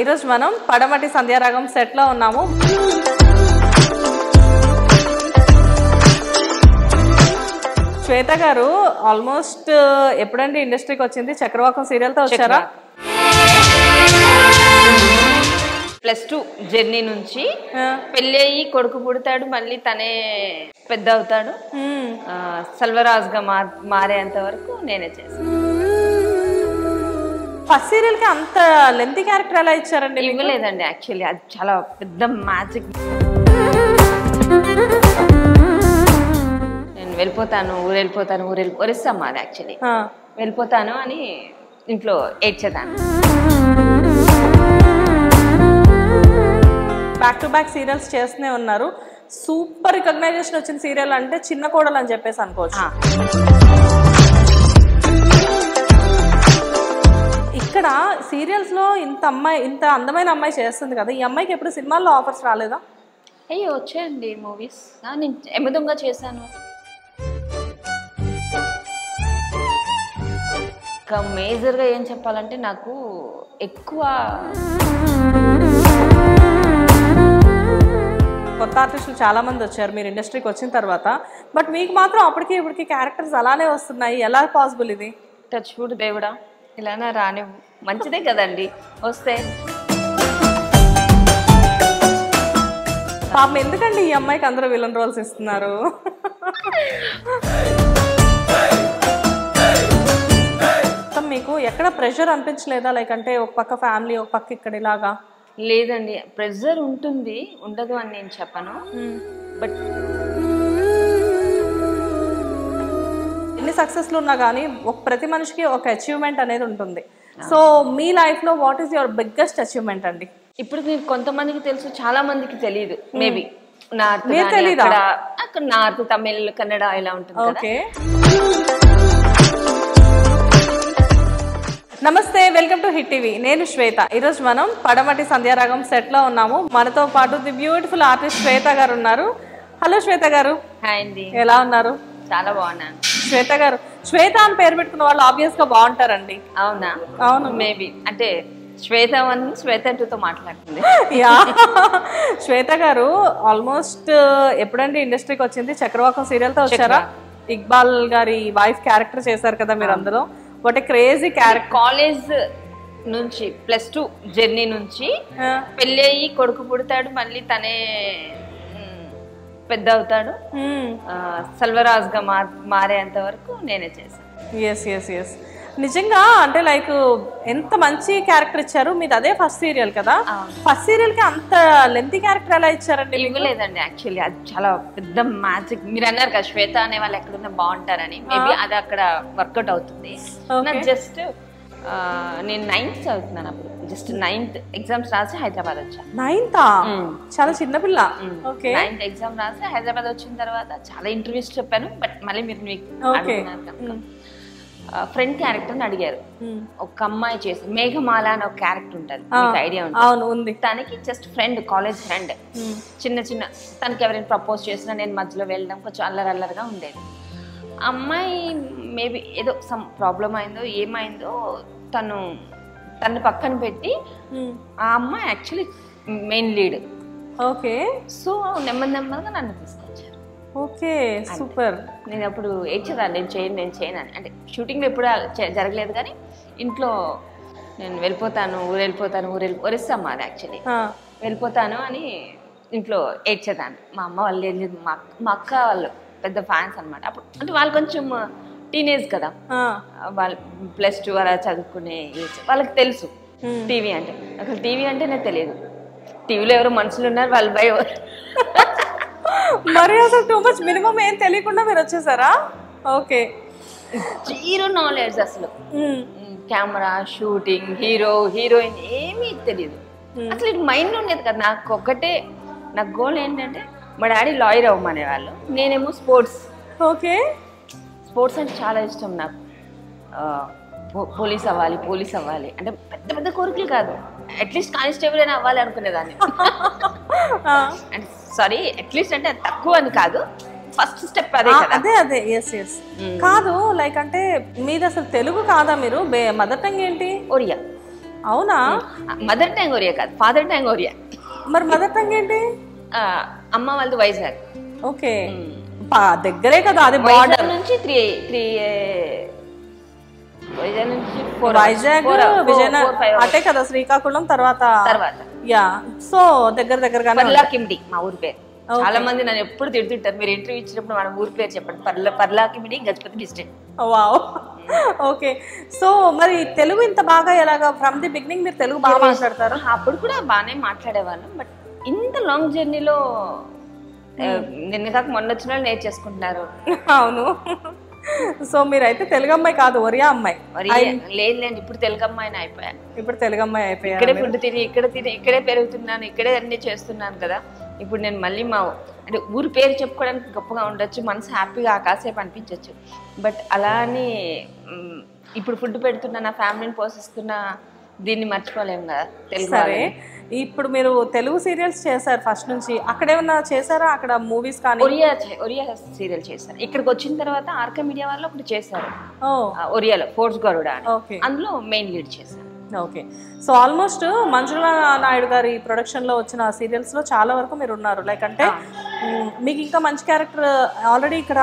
ఈరోజు మనం పడమటి సంధ్యారాగం సెట్ లో ఉన్నాము. శ్వేత గారు ఆల్మోస్ట్ ఎప్పుడంటే ఇండస్ట్రీకి వచ్చింది? చక్రవాకం సీరియల్ తో వచ్చారా? +2 జర్నీ నుంచి పెళ్లి అయ్యి కొడుకు పుడతాడు, మళ్ళీ తనే పెద్ద అవుతాడు, సెల్వరాజ్ గా మారేంత వరకు నేనే చేశాను. ఫస్ట్ సీరియల్ కి అంత లెంతీ క్యారెక్టర్ ఎలా ఇచ్చారండి? ఇవ్వలేదండి, యాక్చువల్లీ అది చాలా పెద్ద మ్యాజిక్. నేను వెళ్ళిపోతాను, ఒరిస్సా మాది యాక్చువల్లీ. వెళ్ళిపోతాను అని ఇంట్లో ఏడ్చేదాన్ని. బ్యాక్ టు బ్యాక్ సీరియల్స్ చేస్తూనే ఉన్నారు. సూపర్ రికగ్నైజేషన్ వచ్చిన సీరియల్ అంటే చిన్న కోడలు అని చెప్పేసి అనుకోవచ్చు. ఇక్కడ సీరియల్స్ లో ఇంత అందమైన అమ్మాయి చేస్తుంది కదా, ఈ అమ్మాయికి ఎప్పుడు సినిమాల్లో ఆఫర్స్ రాలేదా? అయ్యో వచ్చాయండి మూవీస్. నేను ఎమ్మదంగా చేశాను. ఇంకా మేజర్గా ఏం చెప్పాలంటే, నాకు ఎక్కువ కొత్త ఆర్టిస్టులు చాలా మంది వచ్చారు మీరు ఇండస్ట్రీకి వచ్చిన తర్వాత. బట్ మీకు మాత్రం అప్పటికి ఇప్పటికి క్యారెక్టర్స్ అలానే వస్తున్నాయి. ఎలా పాసిబుల్ ఇది? టచ్ వుడ్ దేవుడా, ఇలానే రానివ్వు, మంచిదే కదండి వస్తే. పాపం ఎందుకండి ఈ అమ్మాయికి అందరూ విలన్ రోల్స్ ఇస్తున్నారు? మీకు ఎక్కడ ప్రెషర్ అనిపించలేదా? లైక్ అంటే ఒక పక్క ఫ్యామిలీ, ఒక పక్క ఇక్కడ ఇలాగా? లేదండి, ప్రెషర్ ఉంటుంది, ఉండదు అని నేను చెప్పను. బట్ ఎన్ని సక్సెస్లు ఉన్నా కానీ ప్రతి మనిషికి ఒక అచీవ్మెంట్ అనేది ఉంటుంది. సో మీ లైఫ్ లో what is your biggest achievement అండి? ఇప్పుడు మీకు కొంతమందికి తెలుసు, చాలా మందికి తెలియదు. మేబీ అక్కడ నార్త్, తమిళ్, కన్నడ ఇలా ఉంటుంది కదా. నమస్తే, వెల్కమ్ టు హిట్ టీవీ. నేను శ్వేత. ఈరోజు మనం పడమటి సంధ్యారాగం సెట్ లో ఉన్నాము. మనతో పాటు ది బ్యూటిఫుల్ ఆర్టిస్ట్ శ్వేత గారు ఉన్నారు. హలో శ్వేత గారు. హాయ్ అండి, ఎలా ఉన్నారు? చాలా బాగున్నాను. శ్వేత గారు, శ్వేత అని పేరు పెట్టుకున్న వాళ్ళు ఆబ్వియస్ గా బాగుంటారండి. అవునా? అవును, మేబీ. అంటే శ్వేత 1, శ్వేత 2తో మాట్లాడుతుంది. శ్వేత గారు ఆల్మోస్ట్ ఎప్పుడంటే ఇండస్ట్రీకి వచ్చింది? చక్రవాకం సీరియల్ తో వచ్చారా? ఇక్బాల్ గారి వైఫ్ క్యారెక్టర్ చేశారు కదా మీరు అందులో. What a crazy character. College నుంచి +2 జర్నీ నుంచి పెళ్లి అయ్యి కొడుకు పుడతాడు, మళ్ళీ తనే పెద్ద అవుతాడు, సెల్వరాజ్ గా మారేంత వరకు నేనే చేశాను. ఎస్ ఎస్ ఎస్ నిజంగా అంటే లైక్ ఎంత మంచి క్యారెక్టర్ ఇచ్చారు. మీది అదే ఫస్ట్ సీరియల్ కదా? ఫస్ట్ సీరియల్ కి అంత లెంతీ క్యారెక్టర్ ఎలా ఇచ్చారండి? ఇవ్వలేదండి, యాక్చువల్లీ అది చాలా పెద్ద మ్యాజిక్. మీరు అన్నారు కదా శ్వేత అనే వాళ్ళు ఎక్కడున్నా బాగుంటారని, మేబీ అది అక్కడ వర్కౌట్ అవుతుంది. జస్ట్ నేను 9th చదువుతున్నాను అప్పుడు. జస్ట్ 9th ఎగ్జామ్స్ రాసి హైదరాబాద్ వచ్చాను. 9th? చాలా చిన్నపిల్ల. 9th ఎగ్జామ్ రాసి హైదరాబాద్ వచ్చిన తర్వాత చాలా ఇంటర్వ్యూస్ చెప్పాను. బట్ మళ్ళీ మీరు ఫ్రెండ్ క్యారెక్టర్ అడిగారు. ఒక అమ్మాయి చేసి మేఘమాల అని ఒక క్యారెక్టర్ ఉంటుంది, ఐడియా ఉంటుంది? తనకి జస్ట్ ఫ్రెండ్, కాలేజ్ ఫ్రెండ్. చిన్న తనకి ఎవరైనా ప్రపోజ్ చేసినా నేను మధ్యలో వెళ్ళడం కొంచెం అల్లరల్లరిగా ఉండేది. అమ్మాయి మేబీ ఏదో సమ్ ప్రాబ్లం అయిందో ఏమైందో తను పక్కన పెట్టి ఆ అమ్మాయి actually main lead. Okay. So నెమ్మదిగా నన్ను తీసుకొచ్చారు. Okay, super. నేను అప్పుడు ఏడ్చేదాన్ని, నేను చేయను అని. అంటే షూటింగ్లో ఎప్పుడు జరగలేదు, కానీ ఇంట్లో నేను వెళ్ళిపోతాను, ఒరిస్సా మాది యాక్చువల్లీ. వెళ్ళిపోతాను అని ఇంట్లో ఏడ్చేదాన్ని. మా అమ్మ వాళ్ళు ఏం లేదు, మా అక్క వాళ్ళు పెద్ద ఫ్యాన్స్ అనమాట అప్పుడు. అంటే వాళ్ళు కొంచెం టీనేజ్ కదా, వాళ్ళు +2 అలా చదువుకునే ఏజ్. వాళ్ళకి తెలుసు టీవీ అంటే. అసలు టీవీ అంటే నాకు తెలియదు. టీవీలో ఎవరో మనుషులు ఉన్నారు, వాళ్ళు భయం. మరి అసలు టూ మచ్ మినిమం ఏం తెలియకుండా మీరు వచ్చేసారా? ఓకే. 0 నాలెడ్జ్ అసలు. కెమెరా, షూటింగ్, హీరో, హీరోయిన్ ఏమీ తెలియదు అసలు. ఇది మైండ్లో ఉండేది కదా. నాకు గోల్ ఏంటంటే, మా డాడీ లాయర్ అవ్వమనే వాళ్ళు, నేనేమో స్పోర్ట్స్. ఓకే. స్పోర్ట్స్ అంటే చాలా ఇష్టం నాకు. పోలీస్ అవ్వాలి అంటే పెద్ద పెద్ద కోరికలు కాదు, అట్లీస్ట్ కానిస్టేబుల్ అయినా అవ్వాలి అనుకునేదాన్ని. అంటే సారీ, అట్లీస్ట్ అంటే తక్కువ అని కాదు, ఫస్ట్ స్టెప్ అదే కదా. అదే ఎస్ ఎస్. కాదు లైక్ అంటే మీది అసలు తెలుగు కాదా? మీరు మదర్ టంగ్ ఏంటి? ఒరియా. అవునా? మదర్ టంగ్ ఒరియా కాదు, ఫాదర్ టంగ్ ఒరియా. మరి మదర్ టంగ్ ఏంటి? అమ్మ వాళ్ళది వైజాగ్. ఓకే, దగ్గరే కదా అది. వైజాగ్ నుంచి వైజాగ్ విజయనగరం అటే కదా, శ్రీకాకుళం తర్వాత. యా, సో దగ్గర దగ్గరగానే. పర్లాకిమిడి మా ఊరి పేరు. చాలా మంది నన్ను ఎప్పుడు తిడుతుంటారు, మీరు ఇంటర్వ్యూ ఇచ్చినప్పుడు మన ఊరి పేరు చెప్పండి. Paralakhemundi, Gajapati district. Wow, okay. So మరి తెలుగు ఇంత బాగా ఎలాగా? ఫ్రమ్ ది బిగినింగ్ మీరు తెలుగు బాగా మాట్లాడతారు? అప్పుడు కూడా బాగానే మాట్లాడేవాళ్ళం, బట్ ఇంత లాంగ్ జర్నీలో నిన్న కాక మొన్న వచ్చిన వాళ్ళు నేర్చేసుకుంటున్నారు. అవును. సో మీరైతే తెలుగు అమ్మాయి కాదు, ఒరియా అమ్మాయి. లేదులేండి, ఇప్పుడు తెలుగు అమ్మాయిని అయిపోయాను. ఇప్పుడు తెలుగు అమ్మాయి అయిపోయాను. ఇక్కడే ఫుడ్ తిని ఇక్కడే పెరుగుతున్నాను, ఇక్కడే అన్ని చేస్తున్నాను కదా. ఇప్పుడు నేను మళ్ళీ అంటే ఊరి పేరు చెప్పుకోవడానికి గొప్పగా ఉండొచ్చు, మనసు హ్యాపీగా కాసేపు అనిపించవచ్చు. బట్ అలా అని ఇప్పుడు ఫుడ్ పెడుతున్నా, నా ఫ్యామిలీని పోషిస్తున్నా, దీన్ని మర్చిపోలేము కదా తెలుగు. సరే, ఇప్పుడు మీరు తెలుగు సీరియల్స్ చేశారు ఫస్ట్ నుంచి, అక్కడ ఏమన్నా చేశారా? అక్కడ మూవీస్ కానీ? ఒరియా సీరియల్ చేశారు. ఇక్కడికి వచ్చిన తర్వాత ఆర్కే మీడియా వాళ్ళు ఒకటి చేశారు ఒరియాలో, ఫోర్స్ గరుడ అని. అందులో మెయిన్ లీడ్ చేశారు. ఓకే. సో ఆల్మోస్ట్ మంజుల నాయుడు గారి ప్రొడక్షన్లో వచ్చిన సీరియల్స్లో చాలా వరకు మీరు ఉన్నారు. లైక్ అంటే మీకు ఇంకా మంచి క్యారెక్టర్ ఆల్రెడీ ఇక్కడ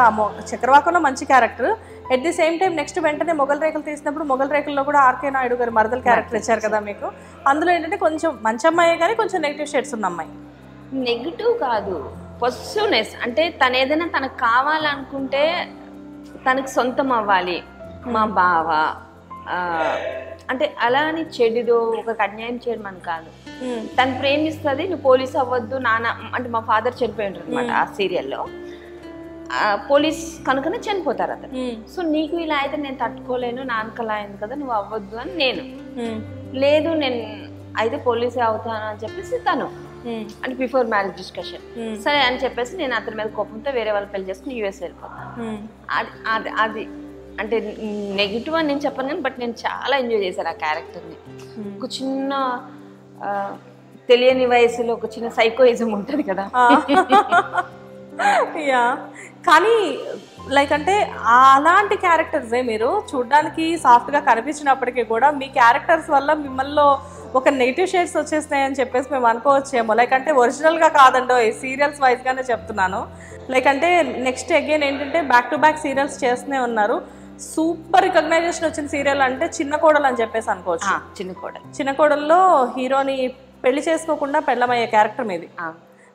చక్రవాకంలో మంచి character, at the same time next వెంటనే మొగల్ రేఖలు తీసినప్పుడు మొగల్ రేఖల్లో కూడా ఆర్కే నాయుడు గారు మరదల్ క్యారెక్టర్ ఇచ్చారు కదా మీకు. అందులో ఏంటంటే కొంచెం మంచి అమ్మాయి కానీ కొంచెం నెగిటివ్ షేడ్స్ ఉన్న అమ్మాయి. నెగిటివ్ కాదు, పాజిటివ్నెస్. అంటే తను ఏదైనా తనకు కావాలనుకుంటే తనకు సొంతం అవ్వాలి. మా బావ అంటే అలా అని చెడుదో ఒకరికి అన్యాయం చేయడం అని కాదు. తను ప్రేమిస్తుంది, నువ్వు పోలీస్ అవ్వద్దు నాన్న అంటే, మా ఫాదర్ చనిపోయి ఉంటారు అనమాట ఆ సీరియల్లో. పోలీస్ కనుకనే చనిపోతారు అతను. సో నీకు ఇలా అయితే నేను తట్టుకోలేను, నాన్నకు అలా అయింది కదా, నువ్వు అవ్వద్దు అని నేను. లేదు నేను అయితే పోలీసే అవుతాను అని చెప్పేసి తను, అంటే బిఫోర్ మ్యారేజ్ డిస్కషన్. సరే అని చెప్పేసి నేను అతని మీద కోపంతో వేరే వాళ్ళు పెళ్లి చేసుకుని యూఎస్ వెళ్ళిపోతాను. అది అంటే నెగిటివ్ అని నేను చెప్పను కానీ, బట్ నేను చాలా ఎంజాయ్ చేశాను ఆ క్యారెక్టర్ని. ఒక చిన్న తెలియని వయసులో ఒక చిన్న సైకోయిజం ఉంటుంది కదా. యా, కానీ లైక్ అంటే అలాంటి క్యారెక్టర్సే మీరు చూడడానికి సాఫ్ట్గా కనిపించినప్పటికీ కూడా మీ క్యారెక్టర్స్ వల్ల మిమ్మల్ని ఒక నెగిటివ్ షేడ్స్ వచ్చేస్తున్నాయని చెప్పేసి మేము అనుకోవచ్చేమో. లైక్ అంటే ఒరిజినల్గా కాదండో, ఈ సీరియల్స్ వైజ్గానే చెప్తున్నాను. లైక్ అంటే నెక్స్ట్ అగైన్ ఏంటంటే బ్యాక్ టు బ్యాక్ సీరియల్స్ చేస్తూనే ఉన్నారు. సూపర్ రికగ్నైజేషన్ వచ్చిన సీరియల్ అంటే చిన్న కోడలు అని చెప్పేసి అనుకోవచ్చు. చిన్న కోడల్లో హీరోని పెళ్లి చేసుకోకుండా పెళ్ళమయ్యే క్యారెక్టర్ మీది.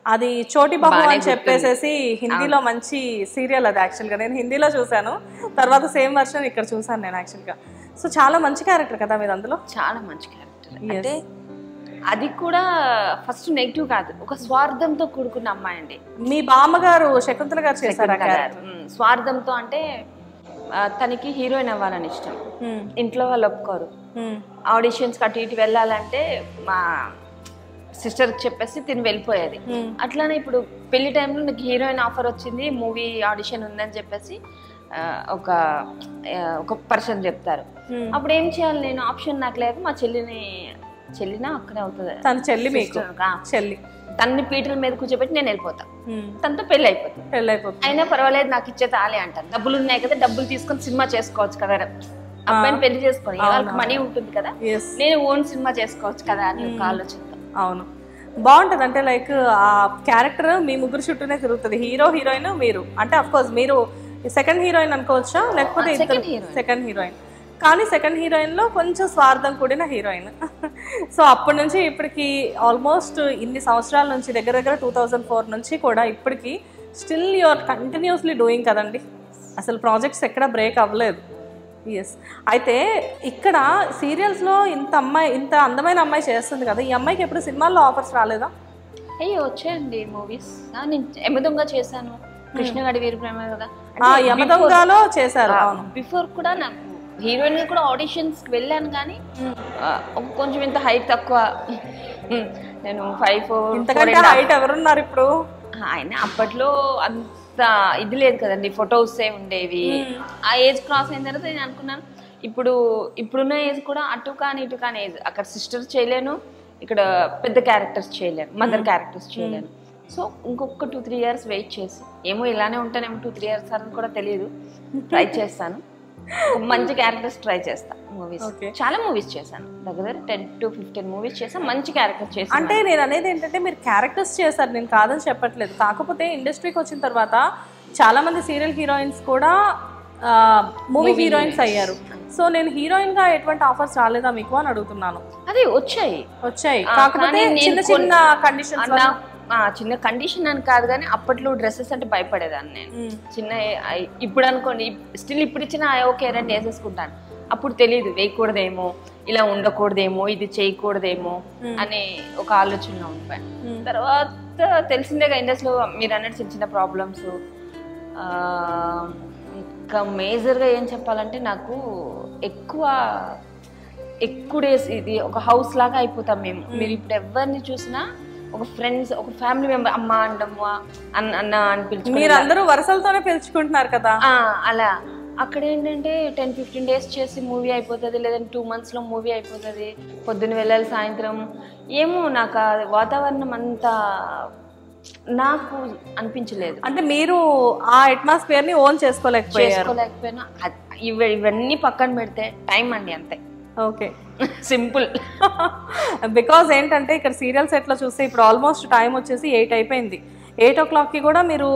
అది చోటి బాబు అని చెప్పేసేసి హిందీలో మంచి సీరియల్ అది. యాక్చువల్గా నేను హిందీలో చూశాను, తర్వాత సేమ్ వర్షన్ ఇక్కడ చూసాను నేను యాక్చువల్గా. సో చాలా మంచి క్యారెక్టర్ కదా మీరు అందులో. చాలా మంచి క్యారెక్టర్. అంటే అది కూడా ఫస్ట్ నెగిటివ్ కాదు, ఒక స్వార్థంతో కూడుకున్న అమ్మాయి అండి. మీ బామ్మగారు శకుంతల గారు చేశారు స్వార్థంతో. అంటే తనకి హీరోయిన్ అవ్వాలని ఇష్టం, ఇంట్లో వాళ్ళు ఒప్పుకోరు. ఆడిషన్స్ అటు ఇటు వెళ్ళాలంటే మా సిస్టర్కి చెప్పేసి తిని వెళ్ళిపోయేది. అట్లానే ఇప్పుడు పెళ్లి టైంలో నాకు హీరోయిన్ ఆఫర్ వచ్చింది, మూవీ ఆడిషన్ ఉందని చెప్పేసి ఒక పర్సన్ చెప్తారు. అప్పుడు ఏం చేయాలి నేను? ఆప్షన్ నాకు లేక మా చెల్లినా అక్కడే అవుతుంది, తన చెల్లి మీకు చెల్లి, తనని పీటల మీద కూర్చోబెట్టి నేను వెళ్ళిపోతా, తనతో పెళ్లి అయిపోతుంది. అయినా పర్వాలేదు నాకు ఇచ్చే తాలే అంటాను. డబ్బులు ఉన్నాయి కదా, డబ్బులు తీసుకొని సినిమా చేసుకోవచ్చు కదా, అబ్బాయిని పెళ్లి చేసుకొని వాళ్ళకి మనీ ఉంటుంది కదా, నేను ఓన్ సినిమా చేసుకోవచ్చు కదా అని ఒక ఆలోచన. అవును, బాగుంటది. అంటే లైక్ ఆ క్యారెక్టర్ మీ ముగ్గురు చుట్టూనే తిరుగుతుంది, హీరో హీరోయిన్ మీరు. అంటే అఫ్ కోర్స్ మీరు సెకండ్ హీరోయిన్ అనుకోవచ్చా, లేకపోతే సెకండ్ హీరోయిన్, కానీ సెకండ్ హీరోయిన్లో కొంచెం స్వార్థం కూడిన హీరోయిన్. సో అప్పటి నుంచి ఇప్పటికి ఆల్మోస్ట్ ఇన్ని సంవత్సరాల నుంచి దగ్గర దగ్గర 2004 నుంచి కూడా ఇప్పటికి still you are continuously doing కదండి, అసలు ప్రాజెక్ట్స్ ఎక్కడ బ్రేక్ అవ్వలేదు. ఎస్, అయితే ఇక్కడ సీరియల్స్లో ఇంత అందమైన అమ్మాయి చేస్తుంది కదా, ఈ అమ్మాయికి ఎప్పుడు సినిమాల్లో ఆఫర్స్ రాలేదా? అయ్యో వచ్చాయండి మూవీస్. నేను యమదొంగ చేశాను, కృష్ణగాడి వీరప్రేమ కదా, యమదొంగలో చేశారు. బిఫోర్ కూడా నాకు హీరోయిన్ కూడా ఆడిషన్స్కి వెళ్ళాను, కానీ కొంచెం ఇంత హైట్ తక్కువ. నేను 5'4". హైట్ ఎవరున్నారు ఇప్పుడు? ఆయన అప్పట్లో అంత ఇది లేదు కదండి, ఫొటోసే ఉండేవి. ఆ ఏజ్ క్రాస్ అయిన తర్వాత నేను అనుకున్నాను ఇప్పుడున్న ఏజ్ కూడా అటు కానీ ఇటు కానీ ఏజ్. అక్కడ సిస్టర్స్ చేయలేను, ఇక్కడ పెద్ద క్యారెక్టర్స్ చేయలేను, మదర్ క్యారెక్టర్స్ చేయలేను. సో ఇంకొక 2-3 years వెయిట్ చేసి, ఏమో ఇలానే ఉంటానేమో 2-3 years అని కూడా తెలియదు, ట్రై చేస్తాను. మంచి క్యారెక్టర్స్ ట్రై చేస్తా మూవీస్. చాలా మూవీస్ చేశాను, దగ్గర 10 to 15 మూవీస్ చేశాను, మంచి క్యారెక్టర్ చేశాను. అంటే నేను అనేది ఏంటంటే మీరు క్యారెక్టర్స్ చేశారు, నేను కాదని చెప్పట్లేదు. కాకపోతే ఇండస్ట్రీకి వచ్చిన తర్వాత చాలా మంది సీరియల్ హీరోయిన్స్ కూడా మూవీ హీరోయిన్స్ అయ్యారు. సో నేను హీరోయిన్ గా ఎటువంటి ఆఫర్స్ రాలేదా మీకు అని అడుగుతున్నాను. అదే వచ్చాయి, కాకపోతే చిన్న చిన్న కండిషన్స్, చిన్న కండిషన్ అని కాదు కానీ అప్పట్లో డ్రెస్సెస్ అంటే భయపడేదాన్ని నేను. చిన్న ఇప్పుడు అనుకోండి, స్టిల్ ఇప్పుడు ఇచ్చిన ఓకే రండి వేసేసుకుంటాను. అప్పుడు తెలియదు, వేయకూడదేమో, ఇలా ఉండకూడదేమో, ఇది చేయకూడదేమో అనే ఒక ఆలోచనలో ఉండిపోయాను. తర్వాత తెలిసిందేగా ఇండస్ట్రీలో మీరు అన్నట్టు చిన్న చిన్న ప్రాబ్లమ్స్. ఇంకా మేజర్గా ఏం చెప్పాలంటే నాకు ఎక్కువ డేస్ ఇది ఒక హౌస్ లాగా అయిపోతాం మేము. మీరు ఇప్పుడు ఎవరిని చూసినా ఒక ఫ్రెండ్స్, ఒక ఫ్యామిలీ మెంబర్, అమ్మ అండమ్మ అన్న అని పిలుచుకుంటారు. మీరు అందరూ వరుసలతోనే పిలుచుకుంటున్నారు కదా. అలా అక్కడ ఏంటంటే 10-15 డేస్ చేసి మూవీ అయిపోతుంది, లేదంటే 2 monthsలో మూవీ అయిపోతుంది. పొద్దున్న వెళ్ళాలి, సాయంత్రం ఏమో నాకు ఆ వాతావరణం అంతా నాకు అనిపించలేదు. అంటే మీరు ఆ అట్మాస్ఫియర్ ని ఓన్ చేసుకోలేకపోయినా ఇవన్నీ పక్కన పెడితే టైం అండి అంతే. Okay, simple. బికాజ్ ఏంటంటే ఇక్కడ సీరియల్ సెట్ లో చూస్తే ఇప్పుడు ఆల్మోస్ట్ టైం వచ్చేసి 8 అయిపోయింది. 8 o'clockకి కూడా మీరు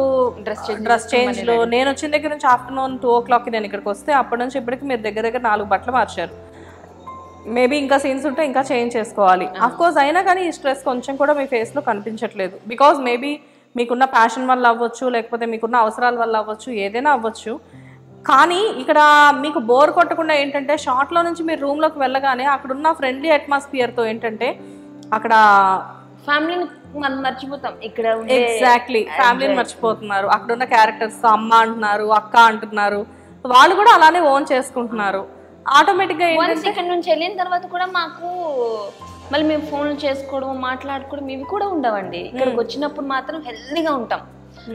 డ్రెస్ చేంజ్ లో, నేను వచ్చిన దగ్గర నుంచి ఆఫ్టర్నూన్ 2 o'clockకి నేను ఇక్కడికి వస్తే అప్పటి నుంచి ఇప్పటికి మీరు దగ్గర 4 బట్టలు మార్చారు. మేబీ ఇంకా సీన్స్ ఉంటే ఇంకా చేంజ్ చేసుకోవాలి. అఫ్ కోర్స్ అయినా కానీ ఈ స్ట్రెస్ కొంచెం కూడా మీ ఫేస్ లో కనిపించట్లేదు. బికాజ్ మేబీ మీకున్న ప్యాషన్ వల్ల అవ్వచ్చు, లేకపోతే మీకున్న అవసరాల వల్ల అవ్వచ్చు, ఏదైనా అవ్వచ్చు. కానీ ఇక్కడ మీకు బోర్ కొట్టకుండా ఏంటంటే షార్ట్లో నుంచి మీరు రూమ్లోకి వెళ్ళగానే అక్కడున్న ఫ్రెండ్లీ అట్మాస్ఫియర్తో ఏంటంటే అక్కడ ఫ్యామిలీని మనం మర్చిపోతాం. ఇక్కడ ఎగ్జాక్ట్లీ ఫ్యామిలీని మర్చిపోతున్నారు. అక్కడున్న క్యారెక్టర్స్ అమ్మ అంటున్నారు, అక్క అంటున్నారు, వాళ్ళు కూడా అలానే ఓన్ చేసుకుంటున్నారు. ఆటోమేటిక్గా ఇక్కడ నుంచి వెళ్ళిన తర్వాత కూడా మాకు మళ్ళీ మేము ఫోన్లు చేసుకోవడం, మాట్లాడుకోవడం ఇవి కూడా ఉండవండి. ఇక్కడికి వచ్చినప్పుడు మాత్రం హెల్దీగా ఉంటాం.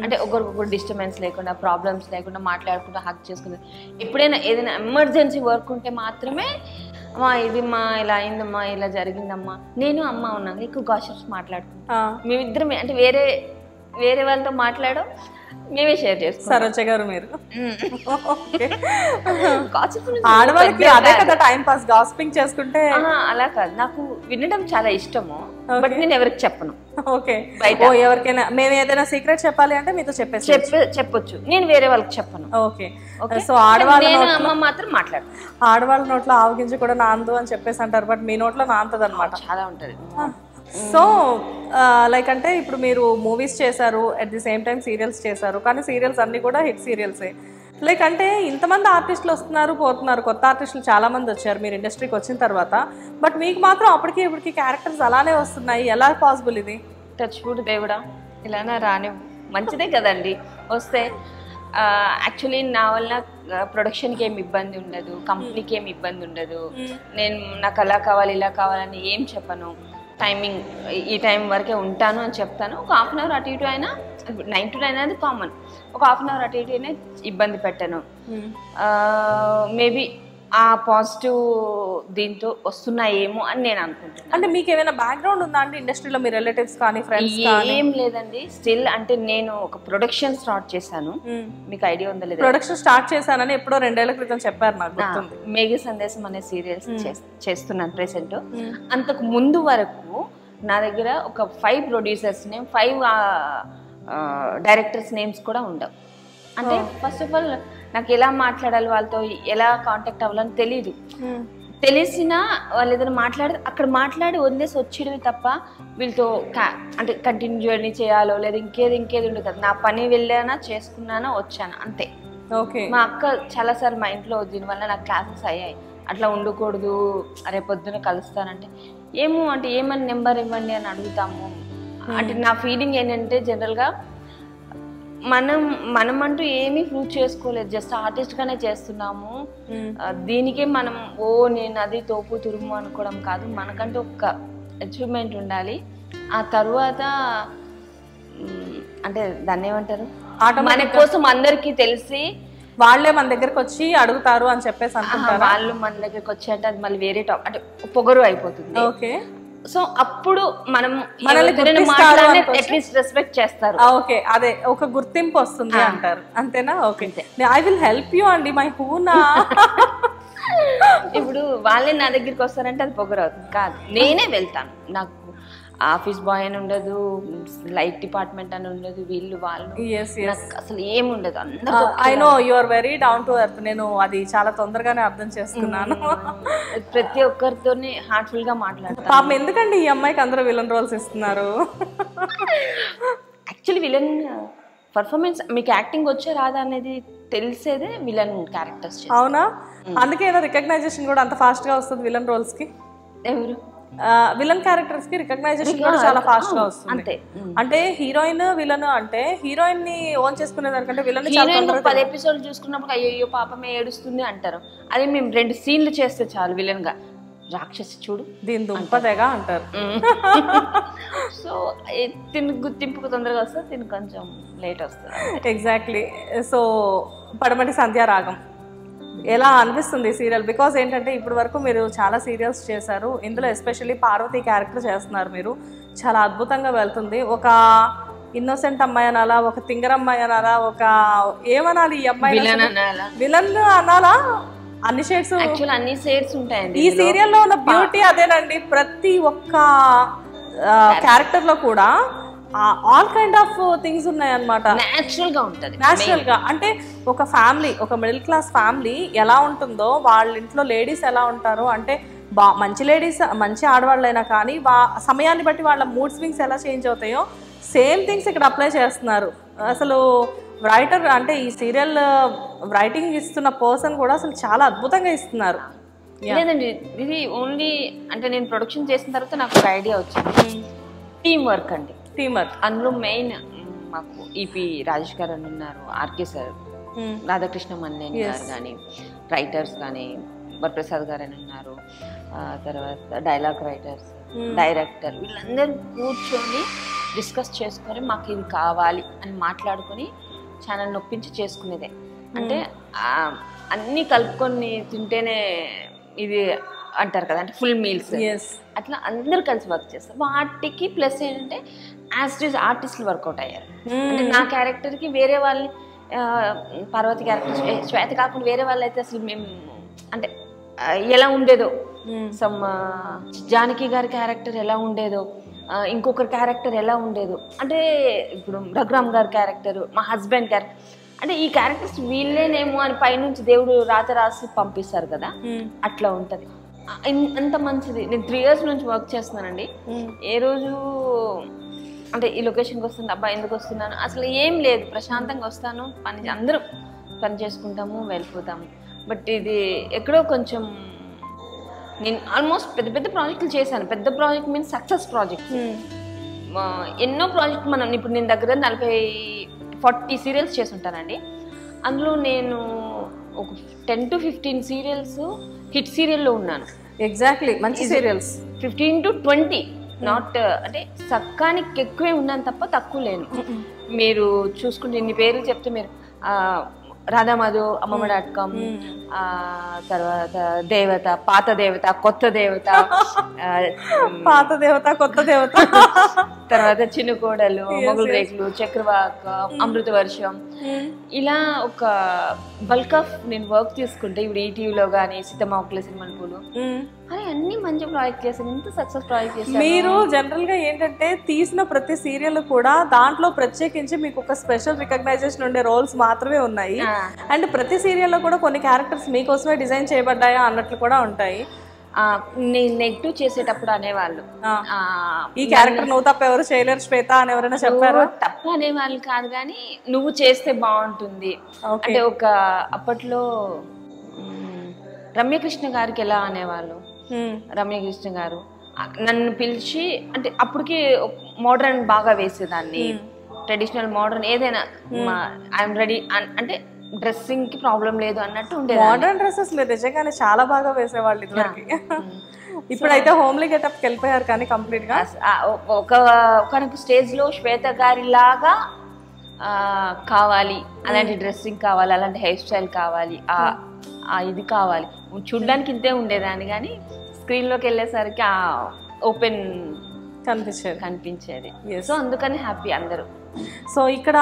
అంటే ఒకరికొకరు డిస్టర్బెన్స్ లేకుండా, ప్రాబ్లమ్స్ లేకుండా మాట్లాడుకుంటూ హక్ చేసుకుంటాం. ఎప్పుడైనా ఏదైనా ఎమర్జెన్సీ వర్క్ ఉంటే మాత్రమే అమ్మా ఇది మా ఇలా అయిందమ్మా, ఇలా జరిగిందమ్మా, నేను అమ్మ ఉన్నాను ఎక్కువ గాసిప్స్ మాట్లాడుకుంటాం. మేమిద్దరమే, అంటే వేరే వాళ్ళతో మాట్లాడడం మేమే షేర్ చేస్తాం. సరోజ గారు మీరు ఆడవాళ్ళకి అదే కదా టైం పాస్, గాసిపింగ్ చేసుకుంటే. అలా కాదు, నాకు వినడం చాలా ఇష్టము, బట్ నేను ఎవరికి చెప్పను. ఓకే, ఎవరికైనా మేము ఏదైనా సీక్రెట్ చెప్పాలి అంటే మీతో చెప్పొచ్చు, నేను వేరే వాళ్ళకి చెప్పను. ఓకే, సో ఆడవాళ్ళ మాత్రం మాట్లాడు. ఆడవాళ్ళ నోట్లో ఆవగించి కూడా నాందు అని చెప్పేసి అంటారు, బట్ మీ నోట్లో నాంతది అనమాట. చాలా ఉంటది. సో లైక్ అంటే ఇప్పుడు మీరు మూవీస్ చేశారు, at the same time serials చేశారు, కానీ సీరియల్స్ అన్నీ కూడా హిట్ సీరియల్సే. లైక్ అంటే ఇంతమంది ఆర్టిస్టులు వస్తున్నారు పోతున్నారు, కొత్త ఆర్టిస్టులు చాలా మంది వచ్చారు మీరు ఇండస్ట్రీకి వచ్చిన తర్వాత, బట్ మీకు మాత్రం అప్పటికి ఇప్పటికి క్యారెక్టర్స్ అలానే వస్తున్నాయి. ఎలా పాసిబుల్ ఇది? టచ్ వుడ్ దేవుడా, ఇలానే రాని మంచిదే కదండి వస్తే. యాక్చువల్లీ నా వల్ల ప్రొడక్షన్కి ఏమి ఇబ్బంది ఉండదు, కంపెనీకి ఏమి ఇబ్బంది ఉండదు. నేను నాకు అలా కావాలి ఇలా కావాలని ఏం చెప్పను. టైమింగ్ ఈ టైం వరకే ఉంటాను అని చెప్తాను. ఒక 1/2 hour అటు ఇటు అయినా, 9 to 9 అనేది కామన్, ఒక 1/2 hour అటు ఇటు అయినా ఇబ్బంది పెట్టను. మేబీ ఆ పాజిటివ్ దీంతో వస్తున్నాయేమో అని నేను అనుకుంటున్నాను. అంటే మీకు ఏమైనా బ్యాక్గ్రౌండ్ ఉందా అంటే ఇండస్ట్రీలో మీ రిలేటివ్స్ కానీ ఫ్రెండ్స్? ఏం లేదండి. స్టిల్ అంటే నేను ఒక ప్రొడక్షన్ స్టార్ట్ చేశాను, మీకు ఐడియా ఉందా లేదా? ప్రొడక్షన్ స్టార్ట్ చేశానని ఎప్పుడో 2 ఏళ్ల క్రితం చెప్పారు నాకు గుర్తుంది. మేఘ సందేశం అనే సీరియల్స్ చేస్తున్నాను ప్రెసెంట్. అంతకు ముందు వరకు నా దగ్గర ఒక 5 ప్రొడ్యూసర్స్ నేమ్, 5 డైరెక్టర్స్ నేమ్స్ కూడా ఉండవు. అంటే ఫస్ట్ ఆఫ్ ఆల్ నాకు ఎలా మాట్లాడాలి, వాళ్ళతో ఎలా కాంటాక్ట్ అవ్వాలని తెలీదు. తెలిసినా వాళ్ళు ఏదైనా మాట్లాడి అక్కడ మాట్లాడి వదిలేసి వచ్చేయడమే తప్ప వీళ్ళతో అంటే కంటిన్యూ జర్నీ చేయాలో లేదా ఇంకేది ఉండదు కదా. నా పని వెళ్ళానా, చేసుకున్నానా, వచ్చానా, అంతే. ఓకే. మా అక్క చాలాసార్లు మా ఇంట్లో దీనివల్ల నాకు క్లాసెస్ అయ్యాయి, అట్లా ఉండకూడదు, రేపు పొద్దున కలుస్తానంటే ఏమో అంటే ఏమని నెంబర్ ఇవ్వండి అని అడుగుతాము. అంటే నా ఫీలింగ్ ఏంటంటే జనరల్గా మనం అంటూ ఏమీ ప్రూవ్ చేసుకోలేదు, జస్ట్ ఆర్టిస్ట్గానే చేస్తున్నాము. దీనికే మనం నేను అది తోపు తురుము అనుకోవడం కాదు, మనకంటూ ఒక అచీవ్మెంట్ ఉండాలి. ఆ తర్వాత అంటే దాన్ని ఏమంటారు, మన కోసం అందరికీ తెలిసి వాళ్ళే మన దగ్గరకు వచ్చి అడుగుతారు అని చెప్పేసి అనుకుంటారు. వాళ్ళు మన దగ్గరకు వచ్చి అంటే అది మళ్ళీ వేరే టాప్, అంటే పొగరు అయిపోతుంది. ఓకే. సో అప్పుడు మనం అట్లీస్ట్ రెస్పెక్ట్ చేస్తారు. ఓకే, అదే ఒక గుర్తింపు వస్తుంది అంటారు, అంతేనా? Okay, I will help you అండి మై హూనా. ఇప్పుడు వాళ్ళే నా దగ్గరికి వస్తారంటే అది పొగరవుతుంది కాదు, నేనే వెళ్తాను. నాకు ఆఫీస్ బాయ్ అని ఉండదు, లైట్ డిపార్ట్మెంట్ అని ఉండదు, వీళ్ళు వాళ్ళు అసలు ఏముండదు. I know you are very down to earth. నేను అది చాలా తొందరగానే అర్థం చేసుకున్నాను. ప్రతి ఒక్కరితోని హార్ట్ఫుల్ గా మాట్లాడతాను. పాపం ఎందుకండి ఈ అమ్మాయికి అందరూ విలన్ రోల్స్ ఇస్తున్నారు? యాక్చువల్లీ విలన్ పర్ఫార్మెన్స్ మీకు యాక్టింగ్ వచ్చే రాదా అనేది తెలిసేదే విలన్ క్యారెక్టర్స్. అవునా? అందుకే రికగ్నైజేషన్ కూడా అంత ఫాస్ట్ గా వస్తుంది విలన్ రోల్స్ కి. ఎవరు విలన్ క్యారెక్టర్స్ కి రికగ్నైజేషన్ కూడా చాలా ఫాస్ట్ గా వస్తుంది. అంటే హీరోయిన్ విలన్ అంటే హీరోయిన్ ని ఓన్ చేసుకునే దానికంటే విలన్ 10 ఎపిసోడ్ చూసుకున్నప్పుడు అయ్యో పాపమే ఏడుస్తుంది అంటారు. అదే మేము 2 సీన్లు చేస్తే చాలు విలన్ గా రాక్షసి చూడు దీని దుంపదేగా అంటారు. సో తిని గుర్తింపుకు తొందరగా వస్తుంది, తిని కొంచెం లేట్ వస్తుంది. ఎగ్జాక్ట్లీ. సో పడమటి సంధ్యారాగం ఎలా అనిపిస్తుంది సీరియల్? బికాజ్ ఏంటంటే ఇప్పటి వరకు మీరు చాలా సీరియల్స్ చేశారు, ఇందులో ఎస్పెషల్లీ పార్వతి క్యారెక్టర్ చేస్తున్నారు మీరు, చాలా అద్భుతంగా వెళ్తుంది. ఒక ఇన్నోసెంట్ అమ్మాయి అనాలా, ఒక తింగరమ్మాయి అనాలా, ఒక ఏమనాలి ఈ అమ్మాయి, విలన్ అనాలా? అన్ని షేడ్స్, అన్ని షేడ్స్ ఉంటాయండి ఈ సీరియల్లో ఉన్న బ్యూటీ. అదేనండి, ప్రతి ఒక్క క్యారెక్టర్ లో కూడా ఆల్ కైండ్ ఆఫ్ థింగ్స్ ఉన్నాయన్నమాట. న్యాచురల్ గా అంటే ఒక ఫ్యామిలీ, ఒక మిడిల్ క్లాస్ ఫ్యామిలీ ఎలా ఉంటుందో, వాళ్ళ ఇంట్లో లేడీస్ ఎలా ఉంటారో, అంటే మంచి లేడీస్ మంచి ఆడవాళ్ళైనా కానీ సమయాన్ని బట్టి వాళ్ళ మూడ్ స్వింగ్స్ ఎలా చేంజ్ అవుతాయో సేమ్ థింగ్స్ ఇక్కడ అప్లై చేస్తున్నారు. అసలు రైటర్ అంటే ఈ సీరియల్ రైటింగ్ ఇస్తున్న పర్సన్ కూడా అసలు చాలా అద్భుతంగా ఇస్తున్నారు. లేదండి, ఇది ఓన్లీ అంటే నేను ప్రొడక్షన్ చేసిన తర్వాత నాకు ఒక ఐడియా వచ్చింది. టీమ్ వర్క్ అండి, టీమ్ వర్క్. అందులో మెయిన్ మాకు ఈపీ రాజేష్ గారు అని ఉన్నారు, ఆర్కే సార్, రాధాకృష్ణ మన్నేని గారు కానీ, రైటర్స్ కానీ వరప్రసాద్ గారు అని ఉన్నారు, తర్వాత డైలాగ్ రైటర్స్, డైరెక్టర్, వీళ్ళందరూ కూర్చొని డిస్కస్ చేసుకొని మాకు ఇది కావాలి అని మాట్లాడుకొని ఛానల్ నొప్పించి చేసుకునేదే. అంటే అన్నీ కలుపుకొని తింటేనే ఇది అంటారు కదా, అంటే ఫుల్ మీల్స్, అట్లా అందరూ కలిసి వర్క్ చేస్తారు. వాటికి ప్లస్ ఏంటంటే యాజ్ ఆర్టిస్టులు వర్కౌట్ అయ్యారు. అంటే నా క్యారెక్టర్కి వేరే వాళ్ళని, పార్వతి క్యారెక్టర్ శ్వేత కాకుండా వేరే వాళ్ళు అయితే అసలు మేము అంటే ఎలా ఉండేదో, సమ్ జానకి గారి క్యారెక్టర్ ఎలా ఉండేదో, ఇంకొకరి క్యారెక్టర్ ఎలా ఉండేదో, అంటే ఇప్పుడు రఘురామ్ గారి క్యారెక్టర్, మా హస్బెండ్ క్యారెక్టర్, అంటే ఈ క్యారెక్టర్స్ వీళ్ళేనేమో అని పైనుంచి దేవుడు రాత రాసి పంపిస్తారు కదా, అట్లా ఉంటుంది. అంత మంచిది. నేను 3 years నుంచి వర్క్ చేస్తున్నానండి. ఏ రోజు అంటే ఈ లొకేషన్కి వస్తుంది అబ్బా ఎందుకు వస్తున్నాను అసలు ఏం లేదు, ప్రశాంతంగా వస్తాను, అందరూ పని చేసుకుంటాము, వెళ్ళిపోతాము. బట్ ఇది ఎక్కడో కొంచెం నేను ఆల్మోస్ట్ పెద్ద పెద్ద ప్రాజెక్టులు చేశాను. పెద్ద ప్రాజెక్ట్ మీన్స్ సక్సెస్ ప్రాజెక్ట్. ఎన్నో ప్రాజెక్ట్ మనం ఇప్పుడు నేను దగ్గర 40 సీరియల్స్ చేసి ఉంటానండి. అందులో నేను ఒక 10 to 15 సీరియల్స్ హిట్ సీరియల్లో ఉన్నాను. ఎగ్జాక్ట్లీ, మంచి సీరియల్స్ 15 to 20, నాట్ అంటే సక్కానికి ఎక్కువే ఉన్నాను తప్ప తక్కువ లేను. మీరు చూసుకుంటే ఇన్ని పేర్లు చెప్తే మీరు రాధామాధు, అమ్మమ్మ.com, తర్వాత దేవత, పాత దేవత, కొత్త దేవత, పాత దేవత, కొత్త దేవత, తర్వాత చిన్న కోడలు, మొగులు రేకులు, చక్రవాక, అమృత వర్షం, ఇలా ఒక బల్క్ ఆఫ్ నేను వర్క్ తీసుకుంటే ఇప్పుడు ఈటీవీలో కానీ సీతమ్మ ఒక్కల సినిమా పూలు అని అన్ని మంచి ప్రాజెక్ట్ చేశాను. ఇంత సక్సెస్ ప్రాజెక్ట్ చేశాను. మీరు జనరల్ గా ఏంటంటే తీసిన ప్రతి సీరియల్ కూడా దాంట్లో ప్రత్యేకించి మీకు ఒక స్పెషల్ రికగ్నైజేషన్ ఉండే రోల్స్ మాత్రమే ఉన్నాయి. అండ్ ప్రతి సీరియల్లో కూడా కొన్ని క్యారెక్టర్స్ మీకోసమే డిజైన్ చేయబడ్డాయా అన్నట్లు కూడా ఉంటాయి. నేను నెగిటివ్ చేసేటప్పుడు అనేవాళ్ళు ఈ క్యారెక్టర్ నువ్వు తప్ప ఎవరు చేయలేరు శ్వేత అని ఎవరైనా చెప్పారు? తప్పు అనేవాళ్ళు కాదు కానీ నువ్వు చేస్తే బాగుంటుంది అంటే ఒక అప్పట్లో రమ్యకృష్ణ గారికి ఎలా అనేవాళ్ళు, రమ్యకృష్ణ గారు నన్ను పిలిచి అంటే అప్పటికి మోడర్న్ బాగా వేసేదాన్ని, ట్రెడిషనల్ మోడర్న్ ఏదైనా ఐఎమ్ రెడీ అంటే డ్రెస్సింగ్ కి ప్రాబ్లం లేదు అన్నట్టు ఉండేది. మోడర్న్ డ్రెస్సెస్ మీరు నిజంగానే చాలా బాగా వేసేవాళ్ళు ఇదివరకు. ఇప్పుడైతే హోమ్లీ గెటప్ కి వెళ్ళిపోయారు కానీ కంప్లీట్ గా ఒక స్టేజ్ లో శ్వేత గారి లాగా కావాలి, అలాంటి డ్రెస్సింగ్ కావాలి, అలాంటి హెయిర్ స్టైల్ కావాలి, ఇది కావాలి. చూడ్డానికి ఇంతే ఉండేదాన్ని కానీ స్క్రీన్లోకి వెళ్ళేసరికి ఓపెన్ కనిపించేది. సో అందుకని హ్యాపీ అందరూ. సో ఇక్కడ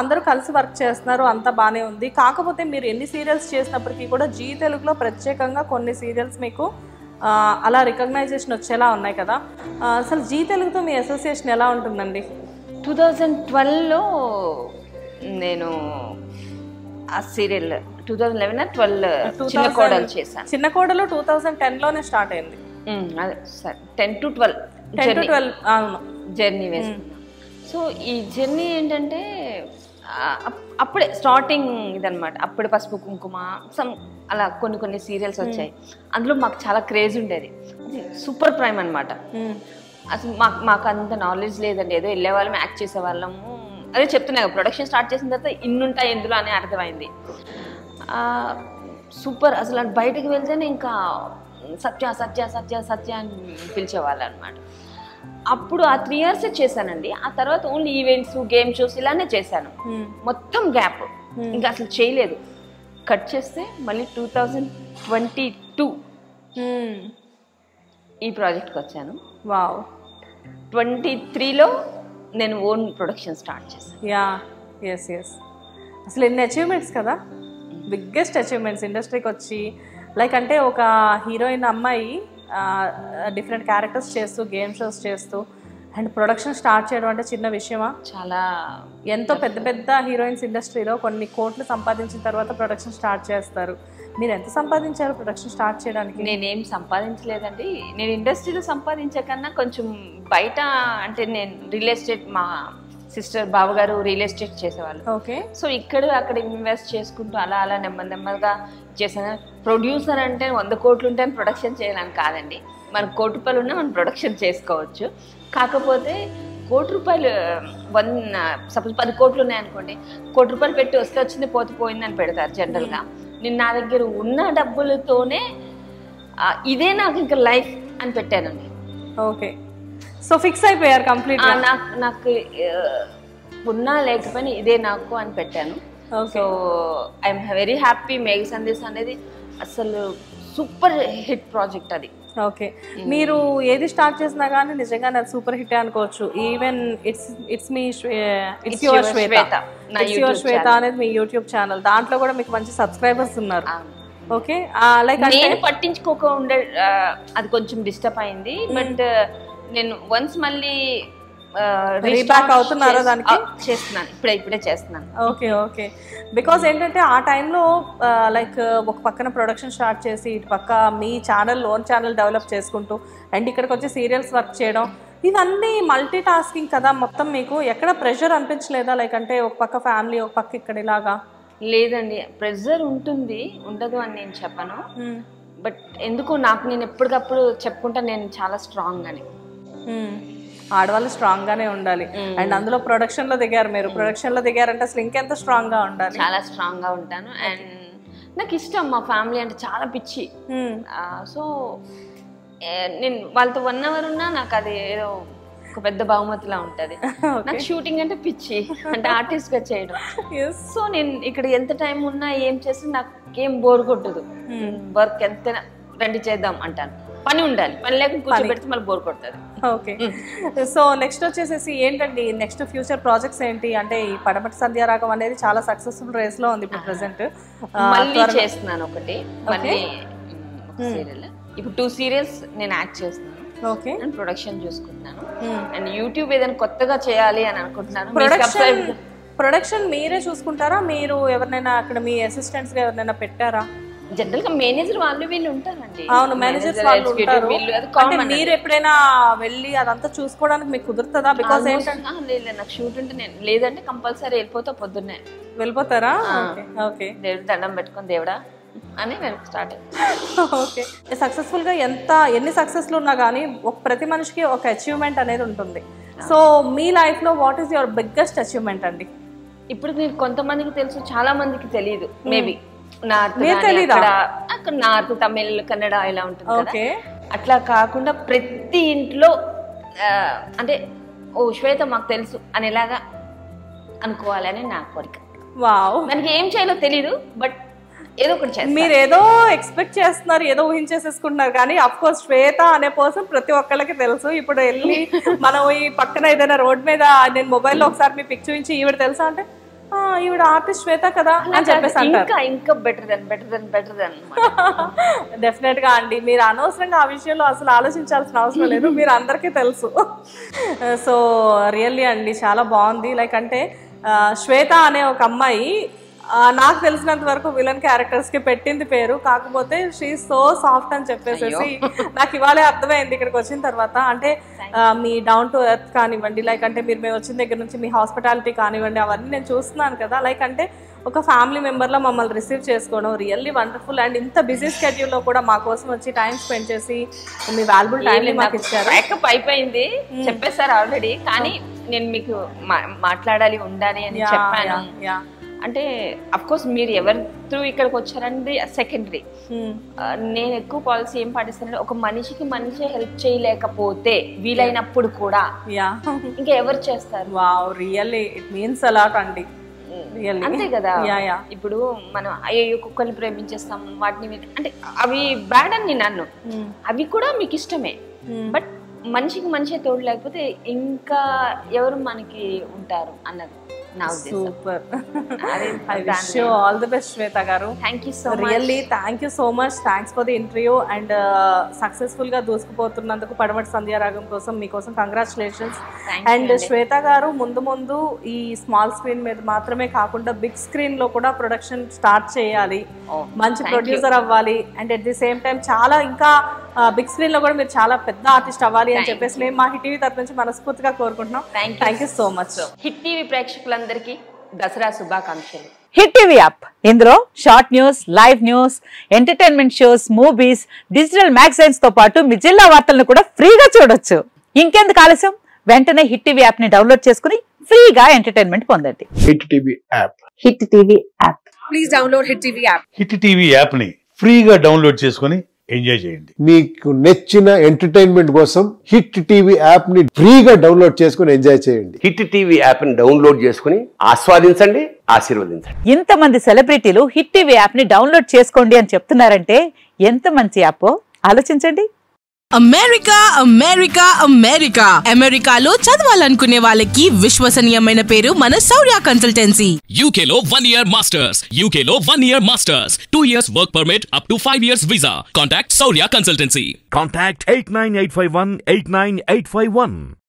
అందరూ కలిసి వర్క్ చేస్తున్నారు, అంతా బాగానే ఉంది. కాకపోతే మీరు ఎన్ని సీరియల్స్ చేసినప్పటికీ కూడా జీ తెలుగులో ప్రత్యేకంగా కొన్ని సీరియల్స్ మీకు అలా రికగ్నైజేషన్ వచ్చేలా ఉన్నాయి కదా. అసలు జీ తెలుగుతో మీ అసోసియేషన్ ఎలా ఉంటుందండి? 2012లో నేను ఆ సీరియల్ 2011-12 చిన్న కోడలు చేశాను. చిన్న కోడలు 2010లోనే స్టార్ట్ అయింది. అదే సార్ 10 to 12 అవును జర్నీ వేసుకున్నాను. సో ఈ జర్నీ ఏంటంటే అప్పుడే స్టార్టింగ్ ఇదనమాట. అప్పుడే పసుపు కుంకుమ సమ్ అలా కొన్ని సీరియల్స్ వచ్చాయి. అందులో మాకు చాలా క్రేజ్ ఉండేది. సూపర్ ప్రైమ్ అనమాట. అసలు మాకు అంత నాలెడ్జ్ లేదండి. ఏదో వెళ్ళే వాళ్ళం, యాక్ట్ చేసేవాళ్ళము. అదే చెప్తున్నాయి, ప్రొడక్షన్ స్టార్ట్ చేసిన తర్వాత ఇన్నుంటాయి ఎందులో అని అర్థమైంది. సూపర్ అసలు బయటకు వెళ్తేనే ఇంకా సత్య సత్య సత్య సత్య అని పిలిచేవాళ్ళు అనమాట. అప్పుడు ఆ 3 years చేశానండి. ఆ తర్వాత ఓన్లీ ఈవెంట్స్, గేమ్ షోస్ ఇలానే చేశాను. మొత్తం గ్యాప్, ఇంకా అసలు చేయలేదు. కట్ చేస్తే మళ్ళీ 2022 ఈ ప్రాజెక్ట్కి వచ్చాను. వావ్. 23లో నేను ఓన్ ప్రొడక్షన్ స్టార్ట్ చేశాను. ఎస్ అసలు ఎన్ని అచీవ్మెంట్స్ కదా, బిగ్గెస్ట్ అచీవ్మెంట్స్ ఇండస్ట్రీకి వచ్చి. లైక్ అంటే ఒక హీరోయిన్ అమ్మాయి డిఫరెంట్ క్యారెక్టర్స్ చేస్తూ, గేమ్ షోస్ చేస్తూ అండ్ ప్రొడక్షన్ స్టార్ట్ చేయడం అంటే చిన్న విషయమా? చాలా. ఎంతో పెద్ద హీరోయిన్స్ ఇండస్ట్రీలో కొన్ని కోట్లు సంపాదించిన తర్వాత ప్రొడక్షన్ స్టార్ట్ చేస్తారు. మీరు ఎంత సంపాదించారు ప్రొడక్షన్ స్టార్ట్ చేయడానికి? నేనేం సంపాదించలేదండి. నేను ఇండస్ట్రీలో సంపాదించే కన్నా కొంచెం బయట, అంటే నేను రియల్ ఎస్టేట్, మా సిస్టర్ బావగారు రియల్ ఎస్టేట్ చేసేవాళ్ళు. ఓకే. సో ఇక్కడ అక్కడ ఇన్వెస్ట్ చేసుకుంటూ అలా నెమ్మదిగా చేసాను. ప్రొడ్యూసర్ అంటే 100 కోట్లు ఉంటే ప్రొడక్షన్ చేయాలని కాదండి. మనకు 1 కోటి రూపాయలు ఉన్నా మనం ప్రొడక్షన్ చేసుకోవచ్చు. కాకపోతే 1 కోటి రూపాయలు సపోజ్ 10 కోట్లు ఉన్నాయనుకోండి, 1 కోటి రూపాయలు పెట్టి వస్తే వచ్చింది, పోయిందని పెడతారు జనరల్గా. నేను నా దగ్గర ఉన్న డబ్బులతోనే ఇదే నాకు ఇంకా లైఫ్ అని పెట్టానండి. ఓకే. సో ఫిక్స్ అయిపోయారు కంప్లీట్? నాకు ఉన్నా లేకపోయినా ఇదే నాకు అని పెట్టాను. So I'm very happy. మేఘ సందేశ్ అనేది అసలు సూపర్ హిట్ ప్రాజెక్ట్ అది. ఓకే. మీరు ఏది స్టార్ట్ చేసినా కానీ నిజంగా అది సూపర్ హిట్ అనుకోవచ్చు. ఈవెన్ ఇట్స్ యువర్ శ్వేత అనేది మీ యూట్యూబ్ ఛానల్, దాంట్లో కూడా మీకు మంచి సబ్స్క్రైబర్స్ ఉన్నారు. ఓకే. లైక్ నేను పట్టించుకోక ఉండే అది కొంచెం డిస్టర్బ్ అయింది. బట్ నేను వన్స్ మళ్ళీ రీబ్యాక్ అవుతున్నారా దానికి? చేస్తున్నాను, ఇప్పుడే చేస్తున్నాను. ఓకే. బికాజ్ ఏంటంటే ఆ టైంలో లైక్ ఒక పక్కన ప్రొడక్షన్ స్టార్ట్ చేసి, ఇటు పక్క మీ ఓన్ ఛానల్ డెవలప్ చేసుకుంటూ అండ్ ఇక్కడికి వచ్చి సీరియల్స్ వర్క్ చేయడం, ఇవన్నీ మల్టీ టాస్కింగ్ కదా మొత్తం. మీకు ఎక్కడ ప్రెషర్ అనిపించలేదా? లైక్ అంటే ఒక పక్క ఫ్యామిలీ, ఒక పక్క ఇక్కడ ఇలాగా? లేదండి, ప్రెషర్ ఉంటుంది, ఉండదు అని నేను చెప్పను. బట్ ఎందుకు నేను ఎప్పటికప్పుడు చెప్పుకుంటా నేను చాలా స్ట్రాంగ్ అని. ఆడవాళ్ళు స్ట్రాంగ్ గానే ఉండాలి. అండ్ అందులో ప్రొడక్షన్ లో దిగారు మీరు. ప్రొడక్షన్ లో దిగారంటే అసలు ఇంకెంత స్ట్రాంగ్ గా ఉండాలి. చాలా స్ట్రాంగ్ గా ఉంటాను. అండ్ నాకు ఇష్టం, మా ఫ్యామిలీ అంటే చాలా పిచ్చి. సో నేను వాళ్ళతో 1 hour ఉన్నా నాకు అది ఏదో ఒక పెద్ద బహుమతిలా ఉంటుంది. నాకు షూటింగ్ అంటే పిచ్చి, అంటే ఆర్టిస్ట్ గా చేయడం. సో నేను ఇక్కడ ఎంత టైం ఉన్నా ఏం చేస్తే నాకు ఏం బోర్ కొట్టదు. వర్క్ ఎంతైనా రండి చేద్దాం అంటాను. పని ఉండాలి, పని లేకుండా కూర్చోబెడితే మళ్ళీ బోర్ కొడుతుంది. ఓకే. సో నెక్స్ట్ వచ్చేసేసి ఏంటండి నెక్స్ట్ ఫ్యూచర్ ప్రాజెక్ట్స్ ఏంటి? అంటే ఈ పడమటి సంధ్యారాగం అనేది చాలా సక్సెస్ఫుల్ రేస్ లో ఉంది ఇప్పుడు ప్రెసెంట్. మళ్ళీ చేస్తున్నాను ఒకటి, మళ్ళీ సీరియల్. ఇప్పుడు 2 series నేను యాక్ట్ చేస్తున్నాను. ఓకే. నేను ప్రొడక్షన్ చూసుకుంటున్నాను. అండ్ యూట్యూబ్ ఏదైనా కొత్తగా చేయాలి అని అనుకుంటున్నాను. ప్రొడక్షన్ మీరే చూసుకుంటారా? మీరు ఎవరినైనా అక్కడ మీ అసిస్టెంట్స్ గా ఎవరినైనా పెట్టారా? జనరల్ గా మేనేజర్ వాళ్ళు వీళ్ళు ఉంటారండి. అవును, మేనేజర్స్ వాళ్ళు ఉంటారు. అంటే మీరు ఎప్పుడైనా వెళ్ళి అదంతా చూసుకోవడానికి మీకు కుదురుతుందా? బికాస్ ఏంటంటే నాకు షూట్ ఉంటే నేను లేదంటే కంపల్సరీ వెళ్ళిపోతా, పొద్దున్నే వెళ్ళిపోతారా? ఓకే. దేవుడి దండం పెట్టుకొని దేవుడా అని స్టార్ట్. ఓకే. సక్సెస్ఫుల్ గా ఎన్ని సక్సెస్లు ఉన్నా కానీ ప్రతి మనిషికి ఒక అచీవ్మెంట్ అనేది ఉంటుంది. సో మీ లైఫ్ లో what is your biggest achievement అండి? ఇప్పుడు మీరు కొంతమందికి తెలుసు, చాలా మందికి తెలియదు. మేబీ అక్కడ నార్త్, తమిళ్, కన్నడ ఇలా ఉంటుంది కదా. అట్లా కాకుండా ప్రతి ఇంట్లో అంటే ఓ శ్వేత మాకు తెలుసు అనేలాగా అనుకోవాలని నా కోరిక. వావ్. మనకి ఏం చేయాలో తెలీదు, బట్ ఏదో ఒకటి చేస్తాను. మీరు ఏదో ఎక్స్పెక్ట్ చేస్తున్నారు, ఏదో ఊహించేసేసుకుంటున్నారు, కానీ అఫ్ కోర్స్ శ్వేత అనే పర్సన్ ప్రతి ఒక్కళ్ళకి తెలుసు. ఇప్పుడు వెళ్ళి మనం ఈ పక్కన ఏదైనా రోడ్ మీద నేను మొబైల్లో ఒకసారి మీ పిక్ చూపించి ఈవిడ తెలుసా అంటే ఈవిడ ఆర్టిస్ట్ శ్వేత కదా అని చెప్పేసి అంటారు. ఇంకా బెటర్ దెన్ డెఫినెట్ గా అండి, మీరు అనవసరంగా ఆ విషయంలో అసలు ఆలోచించాల్సిన అవసరం లేదు, మీరు అందరికీ తెలుసు. సో రియల్లీ అండి చాలా బాగుంది. లైక్ అంటే శ్వేత అనే ఒక అమ్మాయి నాకు తెలిసినంత వరకు విలన్ క్యారెక్టర్స్ కి పెట్టింది పేరు, కాకపోతే షీ సో సాఫ్ట్ అని చెప్పేసేసి నాకు ఇవాళే అర్థమైంది ఇక్కడికి వచ్చిన తర్వాత. అంటే మీ డౌన్ టు ఎర్త్ కానివ్వండి, లైక్ అంటే మేము వచ్చిన దగ్గర నుంచి మీ హాస్పిటాలిటీ కానివ్వండి, అవన్నీ నేను చూస్తున్నాను కదా. లైక్ అంటే ఒక ఫ్యామిలీ మెంబర్లో మమ్మల్ని రిసీవ్ చేసుకోవడం రియల్లీ వండర్ఫుల్. అండ్ ఇంత బిజీ స్కెడ్యూల్లో కూడా మా కోసం వచ్చి టైం స్పెండ్ చేసి మీ వాల్యుబుల్ టైం మాకు ఇచ్చారు. బ్యాకప్ అయిపోయింది చెప్పేశారు ఆల్రెడీ, కానీ నేను మీకు మాట్లాడాలి ఉండాలి అని చెప్పాను. అంటే అఫ్ కోర్స్ మీరు ఎవరి త్రూ ఇక్కడికి వచ్చారంటే సెకండరీ. నేను ఎక్కువ పాలసీ ఏం పాటిస్తానంటే ఒక మనిషికి మనిషి హెల్ప్ చేయలేకపోతే వీలైనప్పుడు కూడా ఇంకా ఎవరు చేస్తారు. Wow, really it means a lot అండి. అంతే కదా. ఇప్పుడు మనం అయ్యో కుక్కల్ని ప్రేమించేస్తాం వాటిని, అంటే అవి బ్యాడ్ అని నన్ను, అవి కూడా మీకు ఇష్టమే, బట్ మనిషికి మనిషి తోడు లేకపోతే ఇంకా ఎవరు మనకి ఉంటారు అన్నది నా ఉద్దేశం. Super, I wish you all the best Shweta garu. Thank you so much, really thank you so much. Thanks for the interview and successful గా దూసుకుపోతున్నందుకు పడమటి సంధ్యారాగం కోసం మీకోసం కంగ్రాచులేషన్స్. అండ్ శ్వేత గారు ముందు ముందు ఈ స్మాల్ స్క్రీన్ మీద మాత్రమే కాకుండా బిగ్ స్క్రీన్ లో కూడా ప్రొడక్షన్ స్టార్ట్ చేయాలి, మంచి ప్రొడ్యూసర్ అవ్వాలి, and at the same time చాలా ఇంకా బిగ్ స్క్రీన్ లో కూడా మీరు చాలా పెద్ద ఆర్టిస్ట్ అవ్వాలి అని చెప్పేసి మేము మా హిట్ టీవీ తరఫు నుంచి మనస్ఫూర్తిగా కోరుకుంటున్నాం. Thank you so much. Hit TV ప్రేక్షకులందరికీ దసరా శుభాకాంక్షలు. హిట్ టీవీ యాప్, ఇందులో short news, live news, entertainment shows, movies, digital magazines తో పాటు మీ జిల్లా వార్తలను కూడా ఫ్రీగా చూడొచ్చు. ఇంకెందుకు ఆలస్యం, వెంటనే హిట్ టీవీ యాప్ ని డౌన్లోడ్ చేసుకుని ఫ్రీగా ఎంటర్టైన్మెంట్ పొందండి. Hit TV app, hit TV app, please download hit TV app. Hit TV app ని ఫ్రీగా డౌన్లోడ్ చేసుకుని ఎంజాయ్ చేయండి. మీకు నచ్చిన ఎంటర్టైన్మెంట్ కోసం హిట్ టీవీ యాప్ ని ఫ్రీగా డౌన్లోడ్ చేసుకుని ఎంజాయ్ చేయండి. హిట్ టీవీ యాప్ ని డౌన్లోడ్ చేసుకుని ఆస్వాదించండి, ఆశీర్వదించండి. ఇంతమంది సెలబ్రిటీలు హిట్ టీవీ యాప్ ని డౌన్లోడ్ చేసుకోండి అని చెప్తున్నారంటే ఎంత మంచి యాప్ ఆలోచించండి. అమెరికా అమెరికా అమెరికా అమెరికాలో చదవాలనుకునే వాళ్ళకి విశ్వసనీయమైన పేరు మన శౌర్య కన్సల్టెన్సీ. UK లో 1 year masters, UK లో 1 year masters, 2 years work permit up to 5 years visa. Contact Saurya Consultancy. Contact 89851 89851.